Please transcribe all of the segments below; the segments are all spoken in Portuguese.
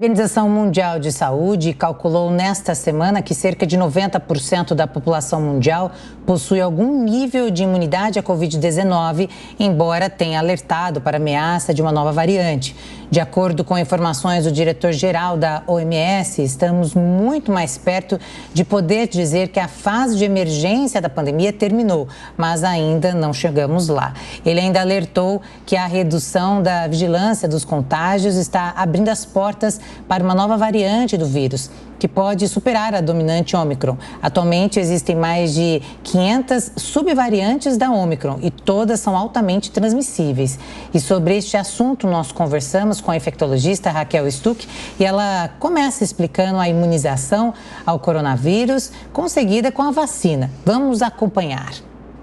A Organização Mundial de Saúde calculou nesta semana que cerca de 90% da população mundial possui algum nível de imunidade à Covid-19, embora tenha alertado para a ameaça de uma nova variante. De acordo com informações do diretor-geral da OMS, estamos muito mais perto de poder dizer que a fase de emergência da pandemia terminou, mas ainda não chegamos lá. Ele ainda alertou que a redução da vigilância dos contágios está abrindo as portas para uma nova variante do vírus, que pode superar a dominante Ômicron. Atualmente existem mais de 500 subvariantes da Ômicron e todas são altamente transmissíveis. E sobre este assunto nós conversamos com a infectologista Raquel Stuck e ela começa explicando a imunização ao coronavírus conseguida com a vacina. Vamos acompanhar.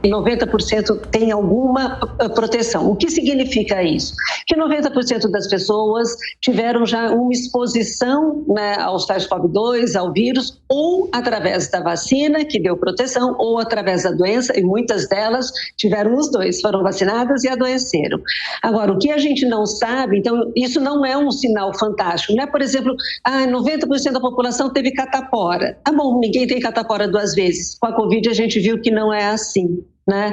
90% tem alguma proteção. O que significa isso? Que 90% das pessoas tiveram já uma exposição, né, ao SARS-CoV-2, ao vírus, ou através da vacina, que deu proteção, ou através da doença, e muitas delas tiveram os dois, foram vacinadas e adoeceram. Agora, o que a gente não sabe, então, isso não é um sinal fantástico, não é, por exemplo, 90% da população teve catapora. Tá bom, ninguém tem catapora duas vezes. Com a Covid a gente viu que não é assim. Né?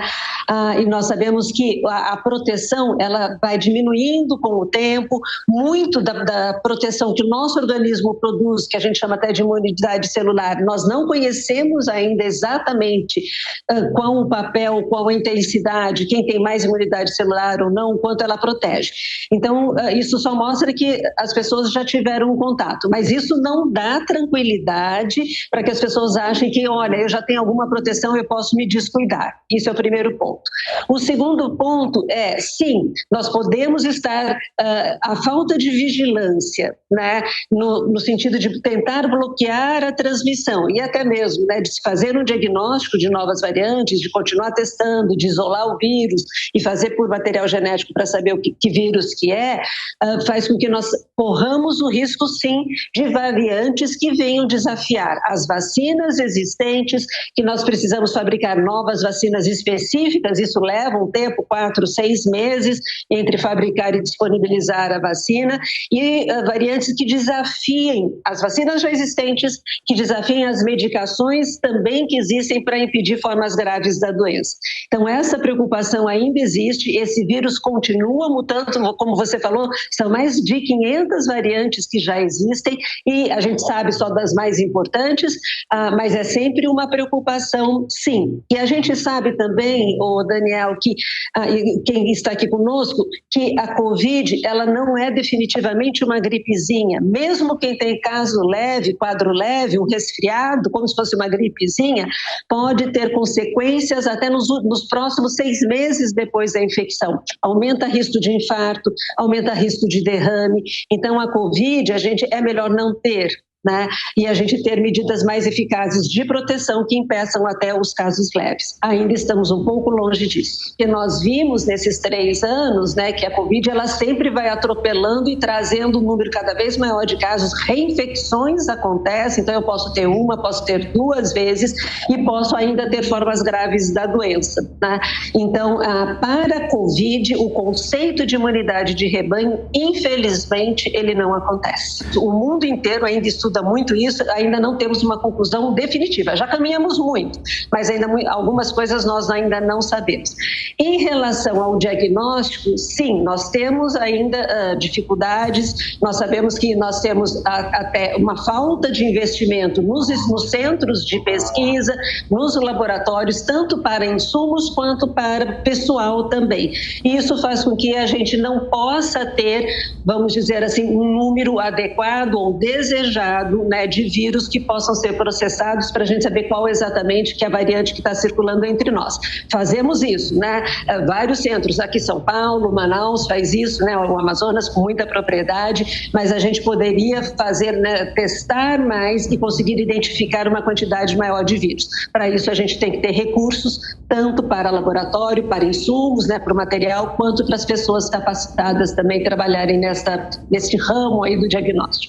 E nós sabemos que a proteção ela vai diminuindo com o tempo, muito da proteção que o nosso organismo produz, que a gente chama até de imunidade celular, nós não conhecemos ainda exatamente qual o papel, qual a intensidade, quem tem mais imunidade celular ou não, quanto ela protege. Então, isso só mostra que as pessoas já tiveram um contato, mas isso não dá tranquilidade para que as pessoas achem que, olha, eu já tenho alguma proteção, eu posso me descuidar. Isso é o primeiro ponto. O segundo ponto é, sim, nós podemos estar, a falta de vigilância, né, no sentido de tentar bloquear a transmissão e até mesmo, né, de se fazer um diagnóstico de novas variantes, de continuar testando, de isolar o vírus e fazer por material genético para saber o que vírus que é, faz com que nós corramos o risco, sim, de variantes que venham desafiar as vacinas existentes, que nós precisamos fabricar novas vacinas específicas, isso leva um tempo, 4, 6 meses, entre fabricar e disponibilizar a vacina, e variantes que desafiem as vacinas já existentes, que desafiem as medicações também que existem para impedir formas graves da doença. Então, essa preocupação ainda existe, esse vírus continua mutando, como você falou, são mais de 500 variantes que já existem, e a gente sabe só das mais importantes, mas é sempre uma preocupação, sim. E a gente sabe também, Daniel, que quem está aqui conosco, que a Covid, ela não é definitivamente uma gripezinha. Mesmo quem tem caso leve, quadro leve, um resfriado, como se fosse uma gripezinha, pode ter consequências até nos próximos 6 meses depois da infecção. Aumenta risco de infarto, aumenta risco de derrame. Então, a Covid, é melhor não ter. Né? E a gente ter medidas mais eficazes de proteção que impeçam até os casos leves. Ainda estamos um pouco longe disso. Porque nós vimos nesses 3 anos, né, que a Covid ela sempre vai atropelando e trazendo um número cada vez maior de casos, reinfecções acontecem, então eu posso ter uma, posso ter 2 vezes e posso ainda ter formas graves da doença. Né? Então, para a Covid, o conceito de imunidade de rebanho, infelizmente, ele não acontece. O mundo inteiro ainda estuda muito isso, ainda não temos uma conclusão definitiva. Já caminhamos muito, mas ainda algumas coisas nós ainda não sabemos. Em relação ao diagnóstico, sim, nós temos ainda dificuldades, nós sabemos que nós temos até uma falta de investimento nos centros de pesquisa, nos laboratórios, tanto para insumos quanto para pessoal também. E isso faz com que a gente não possa ter, vamos dizer assim, um número adequado ou desejado, né, de vírus que possam ser processados para a gente saber qual exatamente que é a variante que está circulando entre nós. Fazemos isso, né? Vários centros, aqui São Paulo, Manaus faz isso, né? O Amazonas com muita propriedade, mas a gente poderia fazer, né, testar mais e conseguir identificar uma quantidade maior de vírus. Para isso a gente tem que ter recursos, tanto para laboratório, para insumos, né, para o material, quanto para as pessoas capacitadas também trabalharem nesse ramo aí do diagnóstico.